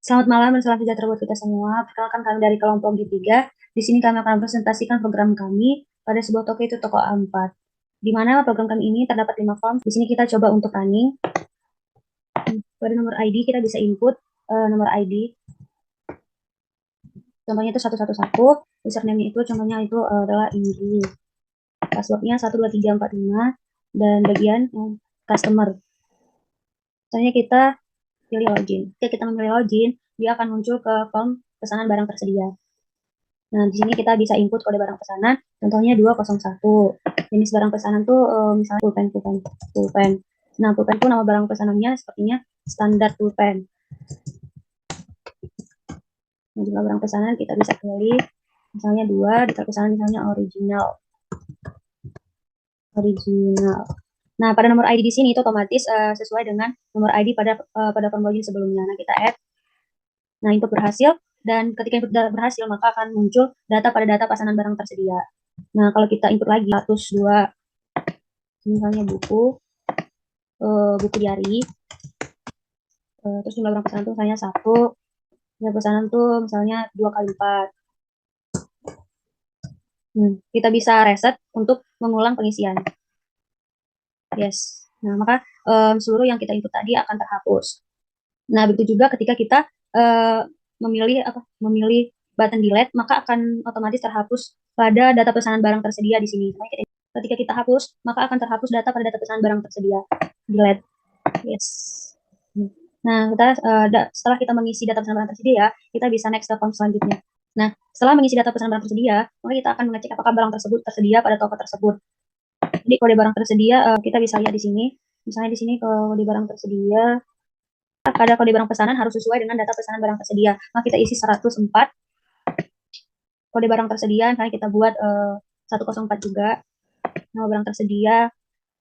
Selamat malam dan salam sejahtera buat kita semua. Perkenalkan kami dari kelompok G3. Di sini kami akan presentasikan program kami pada sebuah toko itu toko A4. Di mana program kami ini terdapat 5 form. Di sini kita coba untuk running. Pada nomor ID kita bisa input nomor ID. Contohnya itu 111. Username itu contohnya itu adalah Indri. Passwordnya 12345 dan bagian customer. Misalnya kita pilih login. Ketika kita memilih login, dia akan muncul ke form pesanan barang tersedia. Nah, di sini kita bisa input kode barang pesanan, contohnya 201. Jenis barang pesanan tuh misalnya pulpen. Nah, pulpen tuh nama barang pesanannya sepertinya standar pulpen. Nah, jumlah barang pesanan kita bisa pilih, misalnya 2, detail pesanan misalnya original. Nah, pada nomor ID di sini itu otomatis sesuai dengan nomor ID pada form login sebelumnya. Nah, kita add. Nah, input berhasil, dan ketika input berhasil, maka akan muncul data pada data pesanan barang tersedia. Nah, kalau kita input lagi 102, misalnya buku diari, terus jumlah barang pesanan tuh misalnya 1, jumlah pesanan tuh misalnya 2 kali 4. Kita bisa reset untuk mengulang pengisian. Yes. Nah, maka seluruh yang kita input tadi akan terhapus. Nah, begitu juga ketika kita memilih button delete, maka akan otomatis terhapus pada data pesanan barang tersedia di sini. Ketika kita hapus, maka akan terhapus data pada data pesanan barang tersedia. Delete. Yes. Nah, setelah kita mengisi data pesanan barang tersedia, kita bisa next ke form selanjutnya. Nah, setelah mengisi data pesanan barang tersedia, maka kita akan mengecek apakah barang tersebut tersedia pada toko tersebut. Jadi kode barang tersedia kita bisa lihat di sini. Misalnya di sini kode barang tersedia, pada kode barang pesanan harus sesuai dengan data pesanan barang tersedia. Maka kita isi 104. Kode barang tersedia, misalnya kita buat 104 juga. Nama barang tersedia,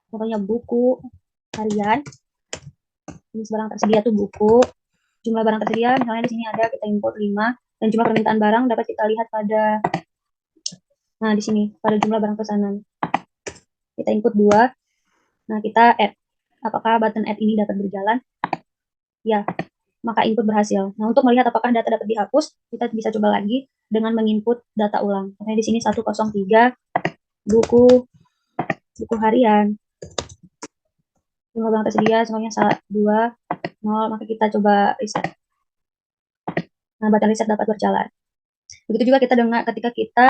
contohnya buku harian. Jenis barang tersedia tuh buku. Jumlah barang tersedia, misalnya di sini ada kita import 5, dan jumlah permintaan barang dapat kita lihat pada, nah di sini pada jumlah barang pesanan. Kita input 2, nah kita add. Apakah button add ini dapat berjalan? Ya, maka input berhasil. Nah, untuk melihat apakah data dapat dihapus, kita bisa coba lagi dengan menginput data ulang. Misalnya di sini 103, buku harian. Jumlah barang tersedia semuanya 2, 0, maka kita coba reset. Nah, button reset dapat berjalan. Begitu juga ketika kita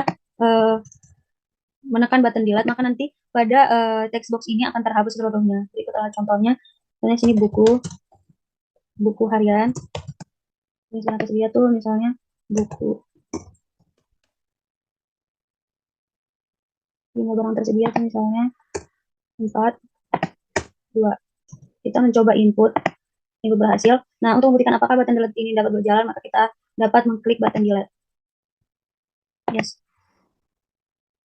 menekan button delete, maka nanti pada text box ini akan terhapus seluruhnya. Jadi kita lihat contohnya, misalnya sini buku harian. Ini barang tersedia tuh misalnya buku. Jumlah barang tersedia tuh misalnya 4, 2. Kita mencoba input berhasil. Nah, untuk membuktikan apakah button delete ini dapat berjalan, maka kita dapat mengklik button delete. Yes.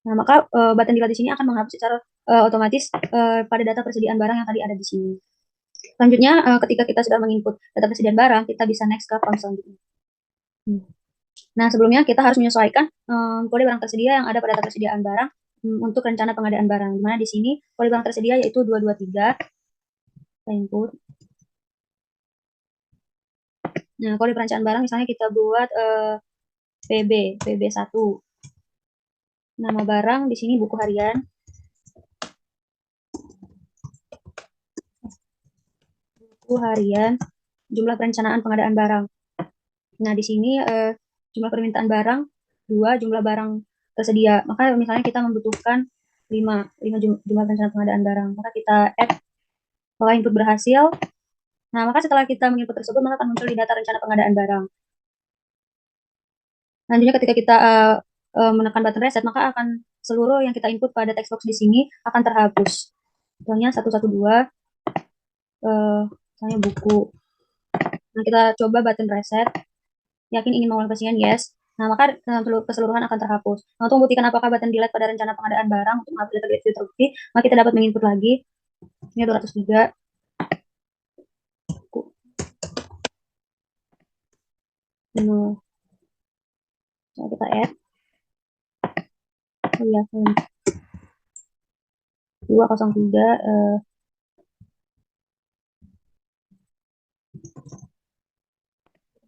Nah, maka button delete di sini akan menghapus secara otomatis pada data persediaan barang yang tadi ada di sini. Selanjutnya, ketika kita sudah menginput data persediaan barang, kita bisa next ke form selanjutnya. Nah, sebelumnya kita harus menyesuaikan kode barang tersedia yang ada pada data persediaan barang untuk rencana pengadaan barang. Di mana di sini kode barang tersedia yaitu 223. Kita input. Nah, kode perencanaan barang misalnya kita buat PB1. Nama barang di sini buku harian. Buku harian, jumlah perencanaan pengadaan barang. Nah, di sini jumlah permintaan barang 2, jumlah barang tersedia. Maka misalnya kita membutuhkan 5 jumlah perencanaan pengadaan barang. Maka kita add, bahwa input berhasil. Nah, maka setelah kita menginput tersebut, maka akan muncul di data rencana pengadaan barang. Nantinya ketika kita menekan button reset, maka akan seluruh yang kita input pada text box di sini akan terhapus. Contohnya 112, misalnya buku. Nah, kita coba button reset. Yakin ingin mengulang pengisian? Yes. Nah, maka keseluruhan akan terhapus. Nah, untuk membuktikan apakah button delete pada rencana pengadaan barang untuk menghapus data itu terbukti, maka kita dapat menginput lagi. Ini 203. Nah, kita add. Oh iya, 203.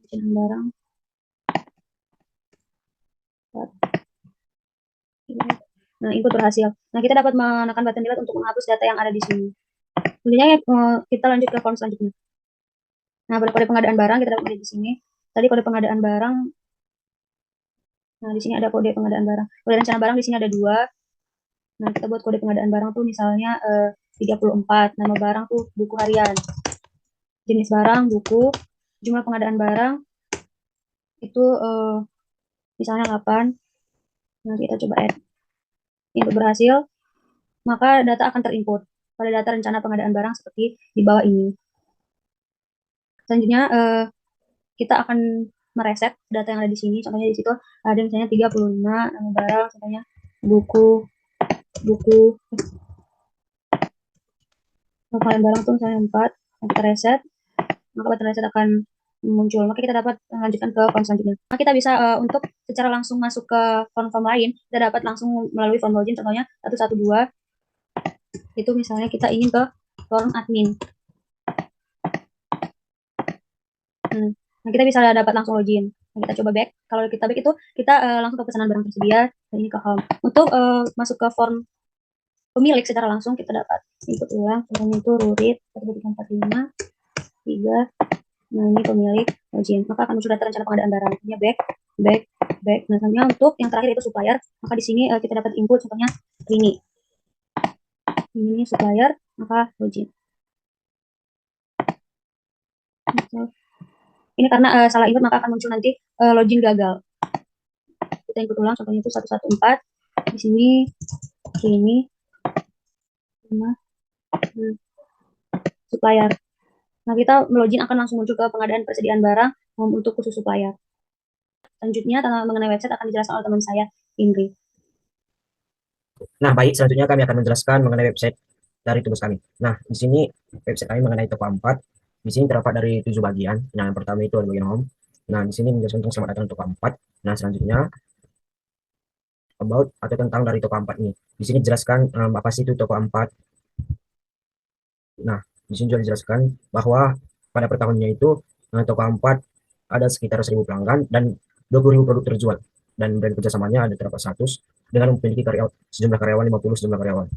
pesanan barang. Nah, input berhasil. Nah, kita dapat menekan button delete untuk menghapus data yang ada di sini. Selanjutnya kita lanjut ke form selanjutnya. Nah, pada kode pengadaan barang kita dapat melihat di sini. Tadi kode pengadaan barang. Nah, di sini ada kode pengadaan barang. Kode rencana barang di sini ada 2. Nah, kita buat kode pengadaan barang tuh misalnya 34. Nama barang tuh buku harian. Jenis barang buku. Jumlah pengadaan barang itu misalnya 8. Nanti kita coba add. Input berhasil, maka data akan terinput pada data rencana pengadaan barang seperti di bawah ini. Selanjutnya kita akan mereset data yang ada di sini. Contohnya di situ ada misalnya 35 nama barang, contohnya buku pengadaan barang tuh misalnya 4. Nah, kita reset, maka button reset akan muncul. Maka kita dapat melanjutkan ke form selanjutnya. Maka kita bisa untuk secara langsung masuk ke form-form lain, kita dapat langsung melalui form login. Contohnya 112 itu misalnya kita ingin ke form admin. Nah, kita bisa dapat langsung login. Nah, kita coba back. Kalau kita back itu kita langsung ke pesanan barang tersedia. Dan ini ke home. Untuk masuk ke form pemilik secara langsung kita dapat input ulang. Contohnya itu Rurit 1345 3. Nah, ini pemilik login. Maka akan muncul data rencana pengadaan barang. Ini back. Nah, selanjutnya untuk yang terakhir itu supplier. Maka di sini kita dapat input contohnya ini supplier, maka login. Ini karena salah input maka akan muncul nanti login gagal. Kita input ulang contohnya itu 114. Di sini ini supplier. Nah, kita login akan langsung muncul ke pengadaan persediaan barang untuk khusus supplier. Selanjutnya mengenai website akan dijelaskan oleh teman saya, Ingrid. Nah, baik, selanjutnya kami akan menjelaskan mengenai website dari tugas kami. Nah, di sini website kami mengenai toko 4. Di sini terdapat dari 7 bagian. Nah, yang pertama itu ada bagian home. Nah, di sini menjelaskan tentang selamat datang toko 4. Nah, selanjutnya about atau tentang dari toko 4 ini. Di sini dijelaskan apa sih itu toko 4. Nah, di sini juga dijelaskan bahwa pada per tahunnya itu toko 4 ada sekitar 1.000 pelanggan dan 20.000 produk terjual. Dan brand kerjasamanya ada terdapat 100 dengan memiliki sejumlah karyawan 50 sejumlah karyawan.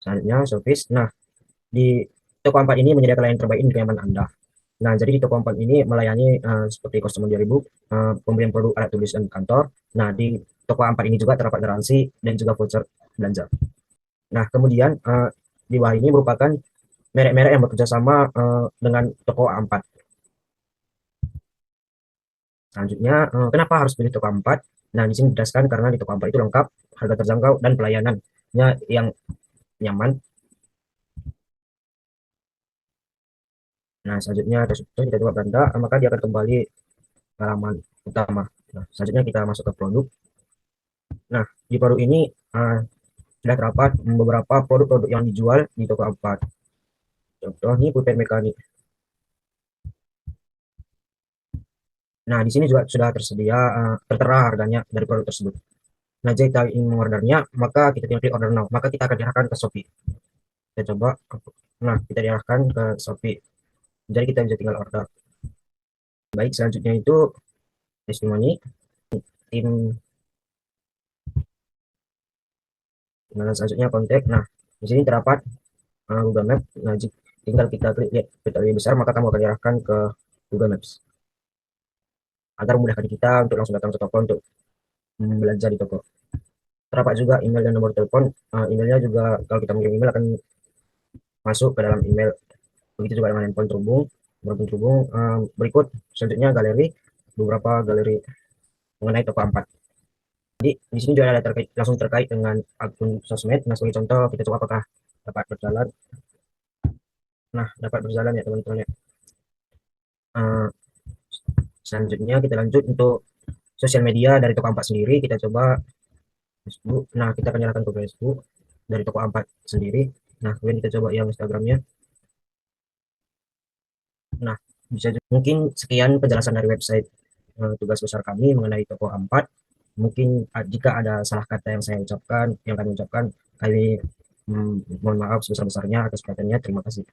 Selanjutnya service. Nah, di toko 4 ini menyediakan layanan terbaik untuk nyaman Anda. Nah, jadi di toko 4 ini melayani seperti customer 2000, pembelian produk alat tulis dan kantor. Nah, di toko 4 ini juga terdapat garansi dan juga voucher belanja. Nah, kemudian di bawah ini merupakan merek-merek yang bekerja sama dengan toko 4. Selanjutnya, kenapa harus pilih toko 4? Nah, di sini dijelaskan karena di toko 4 itu lengkap, harga terjangkau, dan pelayanannya yang nyaman. Nah, selanjutnya kita coba belanja, maka dia akan kembali ke halaman utama. Nah, selanjutnya kita masuk ke produk. Nah, di produk ini sudah terdapat beberapa produk-produk yang dijual di toko 4. Contoh ini pulpen mekanik. Nah, di sini juga sudah tersedia tertera harganya dari produk tersebut. Nah, jika kita ingin mengordernya, maka kita tinggal klik order now. Maka kita akan diarahkan ke Shopee. Kita coba. Nah, kita diarahkan ke Shopee. Jadi kita bisa tinggal order. Baik, selanjutnya itu testimoni tim. Nah, selanjutnya kontak. Nah, di sini terdapat Google Maps. Nah, tinggal kita klik lihat peta lebih besar, maka kamu akan diarahkan ke Google Maps agar memudahkan kita untuk langsung datang ke toko untuk belanja di toko. Terdapat juga email dan nomor telepon. Emailnya juga kalau kita mengirim email akan masuk ke dalam email. Begitu juga dengan handphone terhubung. Berikut selanjutnya galeri, beberapa galeri mengenai toko 4. Jadi di sini juga ada langsung terkait dengan akun sosmed. Nah, sebagai contoh kita coba apakah dapat berjalan. Nah, dapat berjalan ya teman-teman ya. Selanjutnya kita lanjut untuk sosial media dari toko 4 sendiri. Kita coba Facebook. Nah, kita akan nyalakan ke Facebook dari toko 4 sendiri. Nah, kemudian kita coba yang Instagramnya. Nah, mungkin sekian penjelasan dari website tugas besar kami mengenai toko 4. Mungkin jika ada salah kata yang kami ucapkan, kami mohon maaf sebesar-besarnya atas perhatiannya. Terima kasih.